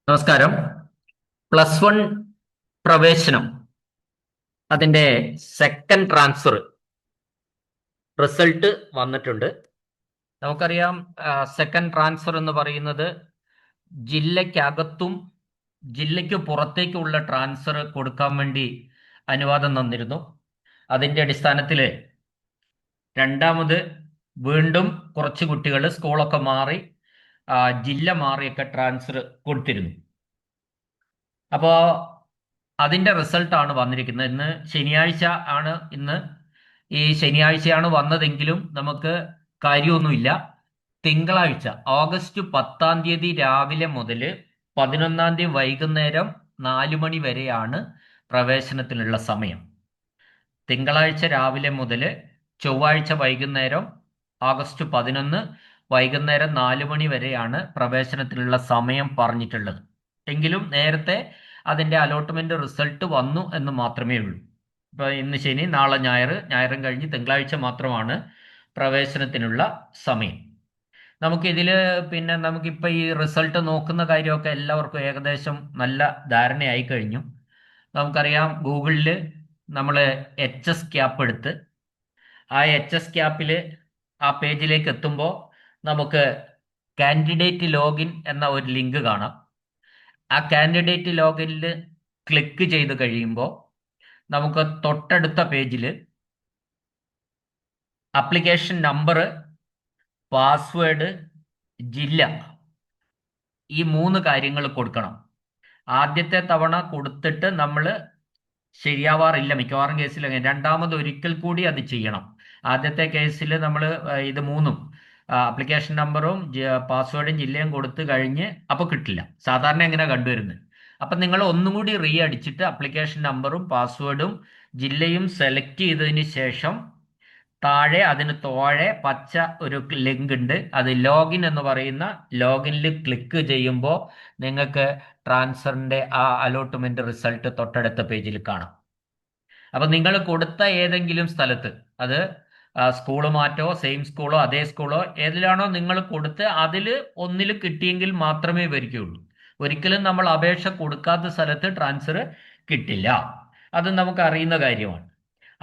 നമസ്കാരം. Plus one പ്രവേശനം അതിന്റെ സെക്കൻഡ് ട്രാൻസ്ഫർ റിസൾട്ട് വന്നിട്ടുണ്ട്. നമുക്കറിയാം, സെക്കൻഡ് ട്രാൻസ്ഫർ എന്ന് പറയുന്നത് ജില്ലയ്ക്കകത്തും ജില്ലയ്ക്ക് പുറത്തേക്കുള്ള ട്രാൻസ്ഫർ കൊടുക്കാൻ വേണ്ടി അനുവാദം തന്നിരുന്നു. അതിന്റെ അടിസ്ഥാനത്തിൽ രണ്ടാമത് വീണ്ടും കുറച്ച് കുട്ടികൾ സ്കൂളൊക്കെ മാറി ജില്ല മാറിയൊക്കെ ട്രാൻസ്ഫർ കൊടുത്തിരുന്നു. അപ്പോൾ അതിന്റെ റിസൾട്ടാണ് വന്നിരിക്കുന്നത്. ഇന്ന് ശനിയാഴ്ച ആണ്. ഈ ശനിയാഴ്ചയാണ് വന്നതെങ്കിലും നമുക്ക് കാര്യമൊന്നുമില്ല. തിങ്കളാഴ്ച ഓഗസ്റ്റ് 10 രാവിലെ മുതൽ 11 വൈകുന്നേരം 4 വരെയാണ് പ്രവേശനത്തിനുള്ള സമയം. തിങ്കളാഴ്ച രാവിലെ മുതൽ ചൊവ്വാഴ്ച വൈകുന്നേരം ഓഗസ്റ്റ് 11 വൈകുന്നേരം 4 വരെയാണ് പ്രവേശനത്തിനുള്ള സമയം പറഞ്ഞിട്ടുള്ളത്. എങ്കിലും നേരത്തെ അതിന്റെ അലോട്ട്മെന്റ് റിസൾട്ട് വന്നു എന്ന് മാത്രമേ ഉള്ളൂ. ഇപ്പൊ ഇന്ന് ശനി, നാളെ ഞായർ, ഞായറും കഴിഞ്ഞ് തിങ്കളാഴ്ച മാത്രമാണ് പ്രവേശനത്തിനുള്ള സമയം. നമുക്കിതിൽ നമുക്കിപ്പോൾ ഈ റിസൾട്ട് നോക്കുന്ന കാര്യമൊക്കെ എല്ലാവർക്കും ഏകദേശം നല്ല ധാരണയായി കഴിഞ്ഞു. നമുക്കറിയാം, ഗൂഗിളിൽ നമ്മൾ HS-CAP എടുത്ത് ആ HS-CAPൽ ആ പേജിലേക്ക് എത്തുമ്പോൾ നമുക്ക് കാൻഡിഡേറ്റ് ലോഗിൻ എന്ന ഒരു ലിങ്ക് കാണാം. ആ കാൻഡിഡേറ്റ് ലോഗിനിൽ ക്ലിക്ക് ചെയ്ത് കഴിയുമ്പോൾ നമുക്ക് തൊട്ടടുത്ത പേജിൽ ആപ്ലിക്കേഷൻ നമ്പർ, പാസ്വേഡ്, ജില്ല, ഈ 3 കാര്യങ്ങൾ കൊടുക്കണം. ആദ്യത്തെ തവണ കൊടുത്തിട്ട് നമ്മൾ ശരിയാവാറില്ല, മിക്കവാറും കേസിൽ. രണ്ടാമത് ഒരിക്കൽ കൂടി അത് ചെയ്യണം. ആദ്യത്തെ കേസിൽ നമ്മൾ ഇത് മൂന്നും, ആപ്ലിക്കേഷൻ നമ്പറും പാസ്വേഡും ജില്ലയും കൊടുത്തു കഴിഞ്ഞ് അപ്പോൾ കിട്ടില്ല. സാധാരണ എങ്ങനെ കണ്ടുവരുന്നത്. അപ്പം നിങ്ങൾ ഒന്നും കൂടി അടിച്ചിട്ട് ആപ്ലിക്കേഷൻ നമ്പറും പാസ്വേഡും ജില്ലയും സെലക്ട് ചെയ്തതിന് ശേഷം താഴെ അതിന് താഴെ പച്ച ഒരു ലിങ്ക് ഉണ്ട്. അത് ലോഗിൻ എന്ന് പറയുന്ന ലോഗിനിൽ ക്ലിക്ക് ചെയ്യുമ്പോൾ നിങ്ങൾക്ക് ട്രാൻസ്ഫറിന്റെ ആ അലോട്ട്മെന്റ് റിസൾട്ട് തൊട്ടടുത്ത പേജിൽ കാണാം. അപ്പൊ നിങ്ങൾ കൊടുത്ത ഏതെങ്കിലും സ്ഥലത്ത്, അത് സ്കൂൾ മാറ്റോ സെയിം സ്കൂളോ അതേ സ്കൂളോ ഏതിലാണോ നിങ്ങൾ കൊടുത്ത് അതിൽ ഒന്നിൽ കിട്ടിയെങ്കിൽ മാത്രമേ വരികയുള്ളൂ. ഒരിക്കലും നമ്മൾ അപേക്ഷ കൊടുക്കാത്ത സ്ഥലത്ത് ട്രാൻസ്ഫർ കിട്ടില്ല. അത് നമുക്ക് അറിയുന്ന കാര്യമാണ്.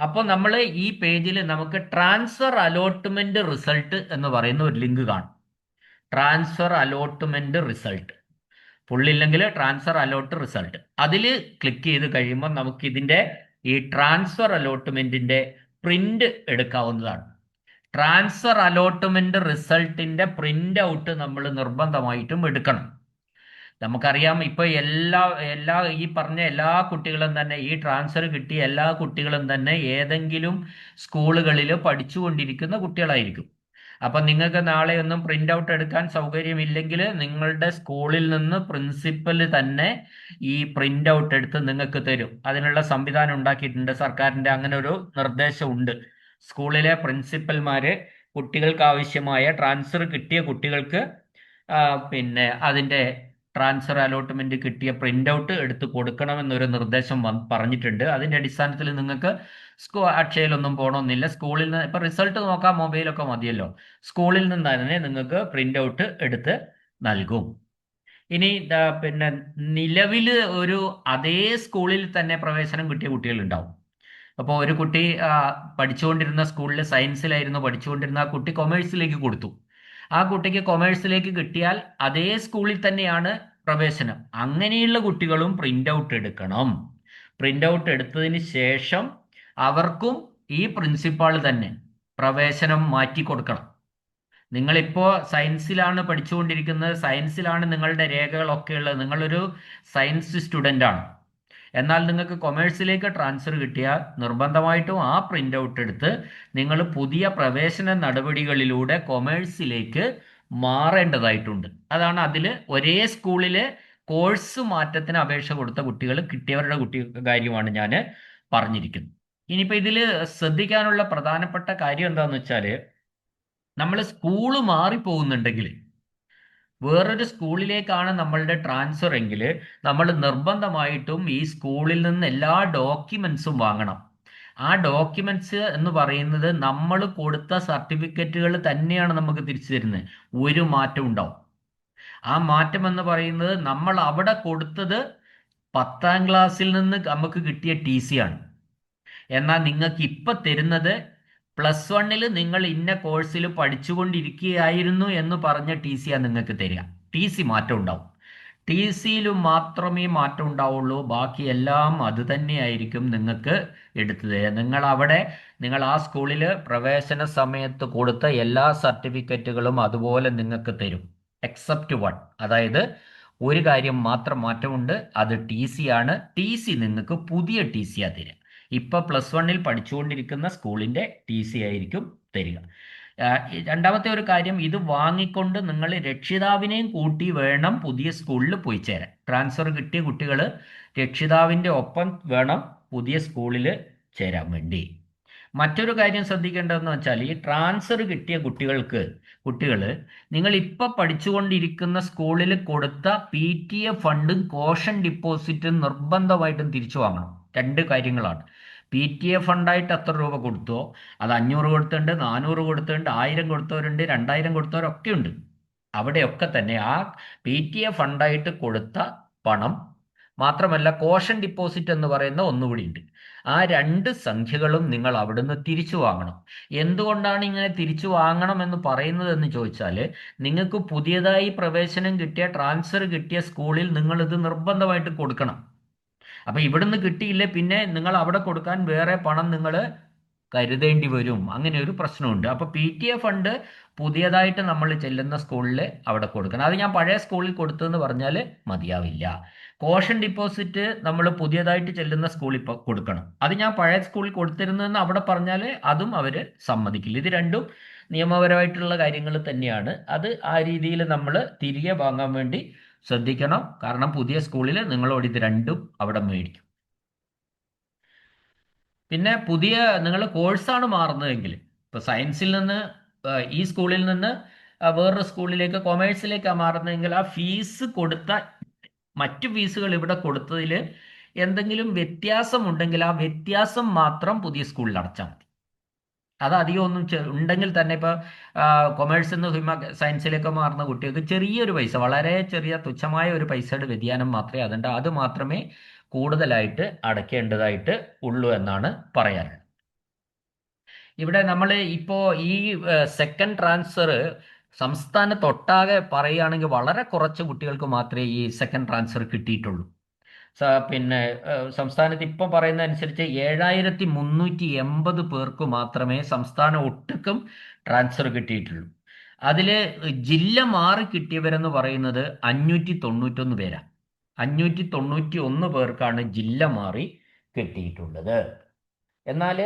അപ്പോൾ നമ്മൾ ഈ പേജിൽ നമുക്ക് ട്രാൻസ്ഫർ അലോട്ട്മെന്റ് റിസൾട്ട് എന്ന് പറയുന്ന ഒരു ലിങ്ക് കാണും. ട്രാൻസ്ഫർ അലോട്ട്മെന്റ് റിസൾട്ട് ഫുള്ളില്ലെങ്കിൽ ട്രാൻസ്ഫർ അലോട്ട് റിസൾട്ട്, അതിൽ ക്ലിക്ക് ചെയ്ത് കഴിയുമ്പോൾ നമുക്ക് ഇതിന്റെ ഈ ട്രാൻസ്ഫർ അലോട്ട്മെന്റിന്റെ പ്രിന്റ് എടുക്കാവുന്നതാണ്. ട്രാൻസ്ഫർ അലോട്ട്മെന്റ് റിസൾട്ടിന്റെ പ്രിന്റ് ഔട്ട് നമ്മൾ നിർബന്ധമായിട്ടും എടുക്കണം. നമുക്കറിയാം, ഇപ്പൊ എല്ലാ എല്ലാ ഈ പറഞ്ഞ എല്ലാ കുട്ടികളും തന്നെ, ഈ ട്രാൻസ്ഫർ കിട്ടിയ എല്ലാ കുട്ടികളും തന്നെ ഏതെങ്കിലും സ്കൂളുകളിൽ പഠിച്ചുകൊണ്ടിരിക്കുന്ന കുട്ടികളായിരിക്കും. അപ്പൊ നിങ്ങൾക്ക് നാളെ ഒന്നും പ്രിന്റ് ഔട്ട് എടുക്കാൻ സൗകര്യമില്ലെങ്കിൽ നിങ്ങളുടെ സ്കൂളിൽ നിന്ന് പ്രിൻസിപ്പൽ തന്നെ ഈ പ്രിന്റ് ഔട്ട് എടുത്ത് നിങ്ങൾക്ക് തരും. അതിനുള്ള സംവിധാനം ഉണ്ടാക്കിയിട്ടുണ്ട് സർക്കാരിന്റെ. അങ്ങനെ ഒരു നിർദ്ദേശമുണ്ട്. സ്കൂളിലെ പ്രിൻസിപ്പൽമാര് കുട്ടികൾക്ക് ആവശ്യമായ ട്രാൻസ്ഫർ കിട്ടിയ കുട്ടികൾക്ക് അതിന്റെ ട്രാൻസ്ഫർ അലോട്ട്മെന്റ് കിട്ടിയ പ്രിന്റ് ഔട്ട് എടുത്ത് കൊടുക്കണമെന്നൊരു നിർദ്ദേശം പറഞ്ഞിട്ടുണ്ട്. അതിന്റെ അടിസ്ഥാനത്തിൽ നിങ്ങൾക്ക് അക്ഷയയിലൊന്നും പോകണമെന്നില്ല. സ്കൂളിൽ നിന്ന് ഇപ്പൊ റിസൾട്ട് നോക്കാൻ മൊബൈലൊക്കെ മതിയല്ലോ. സ്കൂളിൽ നിന്ന് തന്നെ നിങ്ങൾക്ക് പ്രിന്റ് ഔട്ട് എടുത്ത് നൽകും. ഇനി നിലവിൽ ഒരു അതേ സ്കൂളിൽ തന്നെ പ്രവേശനം കിട്ടിയ കുട്ടികളുണ്ടാവും. അപ്പോൾ ഒരു കുട്ടി പഠിച്ചുകൊണ്ടിരുന്ന സ്കൂളിൽ സയൻസിലായിരുന്നു പഠിച്ചുകൊണ്ടിരുന്ന, ആ കുട്ടി കൊമേഴ്സിലേക്ക് കൊടുത്തു. ആ കുട്ടിക്ക് കൊമേഴ്സിലേക്ക് കിട്ടിയാൽ അതേ സ്കൂളിൽ തന്നെയാണ് പ്രവേശനം. അങ്ങനെയുള്ള കുട്ടികളും പ്രിന്റ് ഔട്ട് എടുക്കണം. പ്രിന്റ് ഔട്ട് എടുത്തതിന് ശേഷം അവർക്കും ഈ പ്രിൻസിപ്പാൾ തന്നെ പ്രവേശനം മാറ്റി കൊടുക്കണം. നിങ്ങളിപ്പോൾ സയൻസിലാണ് പഠിച്ചുകൊണ്ടിരിക്കുന്നത്, സയൻസിലാണ് നിങ്ങളുടെ രേഖകളൊക്കെ ഉള്ളത്, നിങ്ങളൊരു സയൻസ് സ്റ്റുഡൻ്റ് ആണ്. എന്നാൽ നിങ്ങൾക്ക് കൊമേഴ്സിലേക്ക് ട്രാൻസ്ഫർ കിട്ടിയാൽ നിർബന്ധമായിട്ടും ആ പ്രിന്റ് ഔട്ട് എടുത്ത് നിങ്ങൾ പുതിയ പ്രവേശന നടപടികളിലൂടെ കൊമേഴ്സിലേക്ക് മാറേണ്ടതായിട്ടുണ്ട്. അതാണ് അതിൽ ഒരേ സ്കൂളിലെ കോഴ്സ് മാറ്റത്തിന് അപേക്ഷ കൊടുത്ത കുട്ടികൾ കിട്ടിയവരുടെ കാര്യമാണ് ഞാൻ പറഞ്ഞിരിക്കുന്നത്. ഇനിയിപ്പോൾ ഇതിൽ ശ്രദ്ധിക്കാനുള്ള പ്രധാനപ്പെട്ട കാര്യം എന്താണെന്ന് വെച്ചാൽ, നമ്മൾ സ്കൂള് മാറിപ്പോകുന്നുണ്ടെങ്കിൽ, വേറൊരു സ്കൂളിലേക്കാണ് നമ്മളുടെ ട്രാൻസ്ഫർ എങ്കിൽ, നമ്മൾ നിർബന്ധമായിട്ടും ഈ സ്കൂളിൽ നിന്ന് എല്ലാ ഡോക്യുമെന്റ്സും വാങ്ങണം. ആ ഡോക്യുമെന്റ്സ് എന്ന് പറയുന്നത് നമ്മൾ കൊടുത്ത സർട്ടിഫിക്കറ്റുകൾ തന്നെയാണ് നമുക്ക് തിരിച്ചു തരുന്നത്. ഒരു മാറ്റം ഉണ്ടാവും. ആ മാറ്റം എന്ന് പറയുന്നത് നമ്മൾ അവിടെ കൊടുത്തത് 10ാം ക്ലാസ്സിൽ നിന്ന് നമുക്ക് കിട്ടിയ ടി സി ആണ്. എന്നാൽ നിങ്ങൾക്ക് ഇപ്പം തരുന്നത് +1 നിങ്ങൾ ഇന്ന കോഴ്സിൽ പഠിച്ചുകൊണ്ടിരിക്കുകയായിരുന്നു എന്ന് പറഞ്ഞ ടി സിയാണ് നിങ്ങൾക്ക് തരിക. ടി സി മാറ്റം ഉണ്ടാവും. ടി സിയിലും മാത്രമേ മാറ്റം ഉണ്ടാവുള്ളൂ. ബാക്കി എല്ലാം അത് തന്നെയായിരിക്കും നിങ്ങൾക്ക് എടുത്തു തരിക. നിങ്ങൾ ആ സ്കൂളിൽ പ്രവേശന സമയത്ത് കൊടുത്ത എല്ലാ സർട്ടിഫിക്കറ്റുകളും അതുപോലെ നിങ്ങൾക്ക് തരും. എക്സെപ്റ്റ് വൺ, അതായത് ഒരു കാര്യം മാത്രം മാറ്റമുണ്ട്. അത് ടി സി ആണ്. ടി സി നിങ്ങൾക്ക് പുതിയ ടി സിയാണ് തരിക. ഇപ്പം +1 പഠിച്ചുകൊണ്ടിരിക്കുന്ന സ്കൂളിൻ്റെ ടി സി ആയിരിക്കും തരിക. രണ്ടാമത്തെ ഒരു കാര്യം, ഇത് വാങ്ങിക്കൊണ്ട് നിങ്ങൾ രക്ഷിതാവിനെയും കൂട്ടി വേണം പുതിയ സ്കൂളിൽ പോയി ചേരാൻ. ട്രാൻസ്ഫർ കിട്ടിയ കുട്ടികൾ രക്ഷിതാവിൻ്റെ ഒപ്പം വേണം പുതിയ സ്കൂളിൽ ചേരാൻ വേണ്ടി. മറ്റൊരു കാര്യം ശ്രദ്ധിക്കേണ്ടതെന്ന് വെച്ചാൽ, ഈ ട്രാൻസ്ഫർ കിട്ടിയ കുട്ടികൾ നിങ്ങൾ ഇപ്പം പഠിച്ചുകൊണ്ടിരിക്കുന്ന സ്കൂളിൽ കൊടുത്ത PTA ഫണ്ടും കോഷൻ ഡിപ്പോസിറ്റും നിർബന്ധമായിട്ടും തിരിച്ചു വാങ്ങണം. രണ്ട് കാര്യങ്ങളാണ്. PTA ഫണ്ടായിട്ട് എത്ര രൂപ കൊടുത്തോ അത് 500 കൊടുത്തിട്ടുണ്ട്, 400 കൊടുത്തിട്ടുണ്ട്, 1000 കൊടുത്തവരുണ്ട്, 2000 കൊടുത്തവരൊക്കെ ഉണ്ട്. അവിടെയൊക്കെ തന്നെ ആ PTA ഫണ്ടായിട്ട് കൊടുത്ത പണം മാത്രമല്ല, കോഷൻ ഡിപ്പോസിറ്റ് എന്ന് പറയുന്ന ഒന്നുകൂടി ഉണ്ട്. ആ രണ്ട് സംഖ്യകളും നിങ്ങൾ അവിടുന്ന് തിരിച്ചു വാങ്ങണം. എന്തുകൊണ്ടാണ് ഇങ്ങനെ തിരിച്ചു വാങ്ങണം എന്ന് പറയുന്നത് എന്ന് ചോദിച്ചാൽ, നിങ്ങൾക്ക് പുതിയതായി പ്രവേശനം കിട്ടിയ ട്രാൻസ്ഫർ കിട്ടിയ സ്കൂളിൽ നിങ്ങൾ ഇത് നിർബന്ധമായിട്ട് കൊടുക്കണം. അപ്പം ഇവിടുന്ന് കിട്ടിയില്ലേ പിന്നെ നിങ്ങൾ അവിടെ കൊടുക്കാൻ വേറെ പണം നിങ്ങൾ കരുതേണ്ടി വരും. അങ്ങനെ ഒരു പ്രശ്നമുണ്ട്. അപ്പോൾ PTA ഫണ്ട് പുതിയതായിട്ട് നമ്മൾ ചെല്ലുന്ന സ്കൂളിൽ അവിടെ കൊടുക്കണം. അത് ഞാൻ പഴയ സ്കൂളിൽ കൊടുത്തതെന്ന് പറഞ്ഞാൽ മതിയാവില്ല. കോഷൻ ഡിപ്പോസിറ്റ് നമ്മൾ പുതിയതായിട്ട് ചെല്ലുന്ന സ്കൂളിൽ ഇപ്പോൾ കൊടുക്കണം. അത് ഞാൻ പഴയ സ്കൂളിൽ കൊടുത്തിരുന്നതെന്ന് അവിടെ പറഞ്ഞാൽ അതും അവർ സമ്മതിക്കില്ല. ഇത് രണ്ടും നിയമപരമായിട്ടുള്ള കാര്യങ്ങൾ തന്നെയാണ്. അത് ആ രീതിയിൽ നമ്മൾ തിരികെ വാങ്ങാൻ വേണ്ടി ശ്രദ്ധിക്കണം. കാരണം പുതിയ സ്കൂളിൽ നിങ്ങളോട് ഇത് രണ്ടും അവിടെ മേടിക്കും. പിന്നെ നിങ്ങൾ കോഴ്സാണ് മാറുന്നതെങ്കിൽ, ഇപ്പോൾ സയൻസിൽ നിന്ന് ഈ സ്കൂളിൽ നിന്ന് വേറൊരു സ്കൂളിലേക്ക് കൊമേഴ്സിലേക്കാണ് മാറുന്നതെങ്കിൽ, ആ ഫീസ് കൊടുത്ത മറ്റു ഫീസുകൾ ഇവിടെ കൊടുത്തതിൽ എന്തെങ്കിലും വ്യത്യാസമുണ്ടെങ്കിൽ ആ വ്യത്യാസം മാത്രം പുതിയ സ്കൂളിൽ അടച്ചാൽ മതി. അത് അധികം ഒന്നും ഉണ്ടെങ്കിൽ തന്നെ ഇപ്പോൾ കൊമേഴ്സിൽ നിന്ന് സയൻസിലേക്ക് മാറുന്ന കുട്ടികൾക്ക് ചെറിയൊരു പൈസ, വളരെ ചെറിയ തുച്ഛമായ ഒരു പൈസയുടെ വ്യതിയാനം മാത്രമേ അതുണ്ട്. അത് മാത്രമേ കൂടുതലായിട്ട് അടയ്ക്കേണ്ടതായിട്ട് ഉള്ളൂ എന്നാണ് പറയാനുള്ളത്. ഇവിടെ നമ്മൾ ഇപ്പോൾ ഈ സെക്കൻഡ് ട്രാൻസ്ഫർ സംസ്ഥാനത്തൊട്ടാകെ പറയുകയാണെങ്കിൽ വളരെ കുറച്ച് കുട്ടികൾക്ക് മാത്രമേ ഈ സെക്കൻഡ് ട്രാൻസ്ഫർ കിട്ടിയിട്ടുള്ളൂ. പിന്നെ സംസ്ഥാനത്ത് ഇപ്പോൾ പറയുന്ന അനുസരിച്ച് 7380 പേർക്ക് മാത്രമേ സംസ്ഥാനം ഒട്ടുക്കും ട്രാൻസ്ഫർ കിട്ടിയിട്ടുള്ളൂ. അതിൽ ജില്ല മാറി കിട്ടിയവരെന്ന് പറയുന്നത് 591 പേരാണ്. 591 പേർക്കാണ് ജില്ല മാറി കിട്ടിയിട്ടുള്ളത്. എന്നാൽ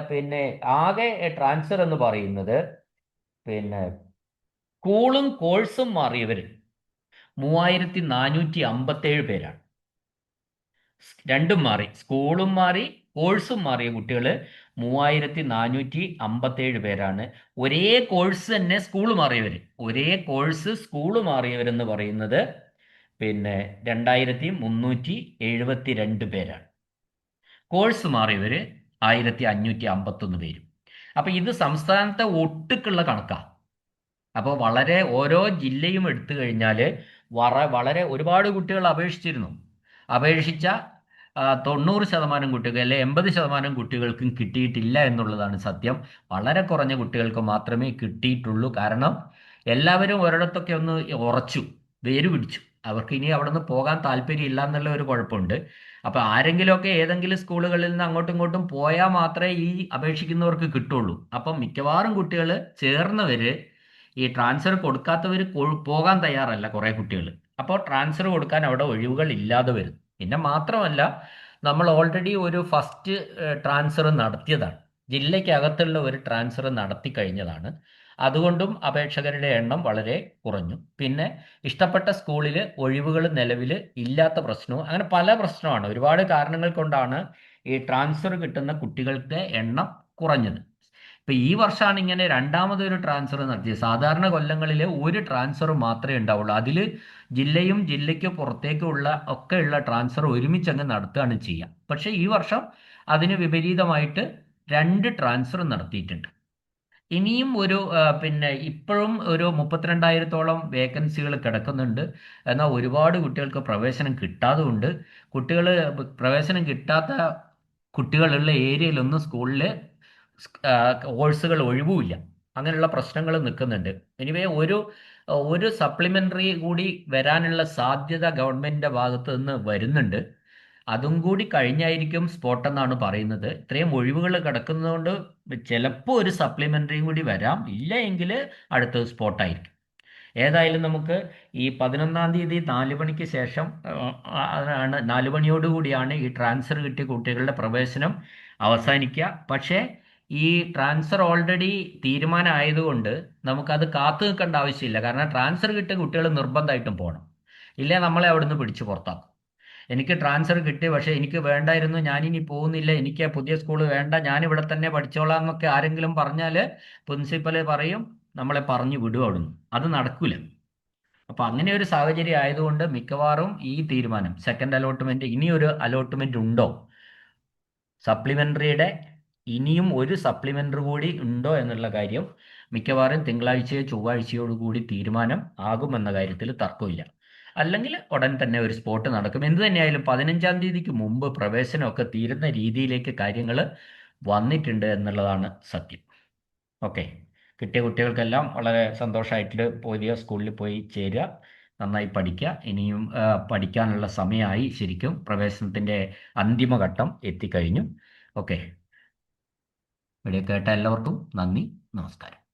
പിന്നെ ആകെ ട്രാൻസ്ഫർ എന്ന് പറയുന്നത് പിന്നെ സ്കൂളും കോഴ്സും മാറിയവർ 3457 പേരാണ്. രണ്ടും മാറി, സ്കൂളും മാറി കോഴ്സും മാറിയ കുട്ടികൾ 3457 പേരാണ്. ഒരേ കോഴ്സ് തന്നെ സ്കൂൾ മാറിയവർ, ഒരേ കോഴ്സ് സ്കൂൾ മാറിയവരെന്ന് പറയുന്നത് പിന്നെ 2372 പേരാണ്. കോഴ്സ് മാറിയവർ 1551 പേരും. അപ്പം ഇത് സംസ്ഥാനത്തെ ഒട്ടുക്കുള്ള കണക്കാണ്. അപ്പോൾ വളരെ ഓരോ ജില്ലയും എടുത്തു കഴിഞ്ഞാൽ വളരെ ഒരുപാട് കുട്ടികൾ അപേക്ഷിച്ച 90% കുട്ടികൾ അല്ലെ 80% കുട്ടികൾക്കും കിട്ടിയിട്ടില്ല എന്നുള്ളതാണ് സത്യം. വളരെ കുറഞ്ഞ കുട്ടികൾക്ക് മാത്രമേ കിട്ടിയിട്ടുള്ളൂ. കാരണം എല്ലാവരും ഒരിടത്തൊക്കെ ഒന്ന് ഉറച്ചു, വേര് പിടിച്ചു. അവർക്ക് ഇനി അവിടെ നിന്ന് പോകാൻ താല്പര്യമില്ല എന്നുള്ള ഒരു കുഴപ്പമുണ്ട്. അപ്പോൾ ആരെങ്കിലുമൊക്കെ ഏതെങ്കിലും സ്കൂളുകളിൽ നിന്ന് അങ്ങോട്ടും ഇങ്ങോട്ടും പോയാൽ മാത്രമേ ഈ അപേക്ഷിക്കുന്നവർക്ക് കിട്ടുള്ളൂ. അപ്പം മിക്കവാറും കുട്ടികൾ ചേർന്നവർ, ഈ ട്രാൻസ്ഫർ കൊടുക്കാത്തവർ പോകാൻ തയ്യാറല്ല കുറേ കുട്ടികൾ. അപ്പോൾ ട്രാൻസ്ഫർ കൊടുക്കാൻ അവിടെ ഒഴിവുകൾ ഇല്ലാതെ വരും. പിന്നെ മാത്രമല്ല, നമ്മൾ ഓൾറെഡി ഒരു ഫസ്റ്റ് ട്രാൻസ്ഫർ നടത്തിയതാണ്, ജില്ലയ്ക്കകത്തുള്ള ഒരു ട്രാൻസ്ഫർ നടത്തി കഴിഞ്ഞതാണ്. അതുകൊണ്ടും അപേക്ഷകരുടെ എണ്ണം വളരെ കുറഞ്ഞു. പിന്നെ ഇഷ്ടപ്പെട്ട സ്കൂളിൽ ഒഴിവുകൾ നിലവിൽ ഇല്ലാത്ത പ്രശ്നവും, അങ്ങനെ പല പ്രശ്നമാണ്. ഒരുപാട് കാരണങ്ങൾ കൊണ്ടാണ് ഈ ട്രാൻസ്ഫർ കിട്ടുന്ന കുട്ടികളുടെ എണ്ണം കുറഞ്ഞത്. ഇപ്പം ഈ വർഷമാണ് ഇങ്ങനെ രണ്ടാമതൊരു ട്രാൻസ്ഫർ നടത്തിയത്. സാധാരണ കൊല്ലങ്ങളിൽ ഒരു ട്രാൻസ്ഫർ മാത്രമേ ഉണ്ടാവുള്ളൂ. അതിൽ ജില്ലയും ജില്ലയ്ക്ക് പുറത്തേക്കുള്ള ഒക്കെയുള്ള ട്രാൻസ്ഫർ ഒരുമിച്ച് അങ്ങ് നടത്തുകയാണ് ചെയ്യുക. പക്ഷേ ഈ വർഷം അതിന് വിപരീതമായിട്ട് 2 ട്രാൻസ്ഫർ നടത്തിയിട്ടുണ്ട്. ഇനിയും പിന്നെ ഇപ്പോഴും ഒരു 32,000-ഓളം വേക്കൻസികൾ കിടക്കുന്നുണ്ട്. എന്നാൽ ഒരുപാട് കുട്ടികൾക്ക് പ്രവേശനം കിട്ടാതുണ്ട്. കുട്ടികൾ പ്രവേശനം കിട്ടാത്ത കുട്ടികളുള്ള ഏരിയയിലൊന്നും സ്കൂളിൽ കോഴ്സുകൾ ഒഴിവുമില്ല. അങ്ങനെയുള്ള പ്രശ്നങ്ങൾ നിൽക്കുന്നുണ്ട്. എനിവേ ഒരു സപ്ലിമെന്ററി കൂടി വരാനുള്ള സാധ്യത ഗവൺമെന്റിന്റെ ഭാഗത്ത് നിന്ന് വരുന്നുണ്ട്. അതും കൂടി കഴിഞ്ഞായിരിക്കും സ്പോട്ട് എന്നാണ് പറയുന്നത്. ഇത്രയും ഒഴിവുകൾ കിടക്കുന്നതുകൊണ്ട് ചിലപ്പോൾ ഒരു സപ്ലിമെന്ററിയും കൂടി വരാം. ഇല്ല എങ്കിൽ അടുത്തത് സ്പോട്ടായിരിക്കും. ഏതായാലും നമുക്ക് ഈ 11-ാം തീയതി 4 മണിക്ക് ശേഷം ആണ് 4 മണിയോടുകൂടിയാണ് ഈ ട്രാൻസ്ഫർ കിട്ടിയ കുട്ടികളുടെ പ്രവേശനം അവസാനിക്കുക. പക്ഷേ ഈ ട്രാൻസ്ഫർ ഓൾറെഡി തീരുമാനമായതുകൊണ്ട് നമുക്കത് കാത്തു നിൽക്കേണ്ട ആവശ്യമില്ല. കാരണം ട്രാൻസ്ഫർ കിട്ടിയ കുട്ടികൾ നിർബന്ധമായിട്ടും പോകണം. ഇല്ലേ നമ്മളെ അവിടുന്ന് പിടിച്ച് പുറത്താക്കും. എനിക്ക് ട്രാൻസ്ഫർ കിട്ടി, പക്ഷേ എനിക്ക് വേണ്ടായിരുന്നു, ഞാനിനി പോകുന്നില്ല, എനിക്ക് പുതിയ സ്കൂൾ വേണ്ട, ഞാൻ ഇവിടെ തന്നെ പഠിച്ചോളാം എന്നൊക്കെ ആരെങ്കിലും പറഞ്ഞാൽ പ്രിൻസിപ്പൽ പറയും നമ്മളെ പറഞ്ഞു വിടും അവിടുന്ന്. അത് നടക്കൂല. അപ്പൊ അങ്ങനെ ഒരു സാഹചര്യം ആയതുകൊണ്ട് മിക്കവാറും ഈ തീരുമാനം സെക്കൻഡ് അലോട്ട്മെന്റ്, ഇനിയൊരു അലോട്ട്മെന്റ് ഉണ്ടോ, സപ്ലിമെന്ററിയുടെ ഇനിയും ഒരു സപ്ലിമെന്ററി കൂടി ഉണ്ടോ എന്നുള്ള കാര്യം മിക്കവാറും തിങ്കളാഴ്ചയോ ചൊവ്വാഴ്ചയോട് കൂടി തീരുമാനം ആകുമെന്ന കാര്യത്തിൽ തർക്കമില്ല. അല്ലെങ്കിൽ ഉടൻ തന്നെ ഒരു സ്പോട്ട് നടക്കും. എന്ത് തന്നെയായാലും 15-ാം തീയതിക്ക് മുമ്പ് പ്രവേശനമൊക്കെ തീരുന്ന രീതിയിലേക്ക് കാര്യങ്ങൾ വന്നിട്ടുണ്ട് എന്നുള്ളതാണ് സത്യം. ഓക്കെ. കിട്ടിയ കുട്ടികൾക്കെല്ലാം വളരെ സന്തോഷമായിട്ട് പുതിയ സ്കൂളിൽ പോയി ചേരുക, നന്നായി പഠിക്കുക. ഇനിയും പഠിക്കാനുള്ള സമയമായി. ശരിക്കും പ്രവേശനത്തിൻ്റെ അന്തിമഘട്ടം എത്തിക്കഴിഞ്ഞു. ഓക്കെ. വീഡിയോ കേട്ട എല്ലാവർക്കും നന്ദി, നമസ്കാരം.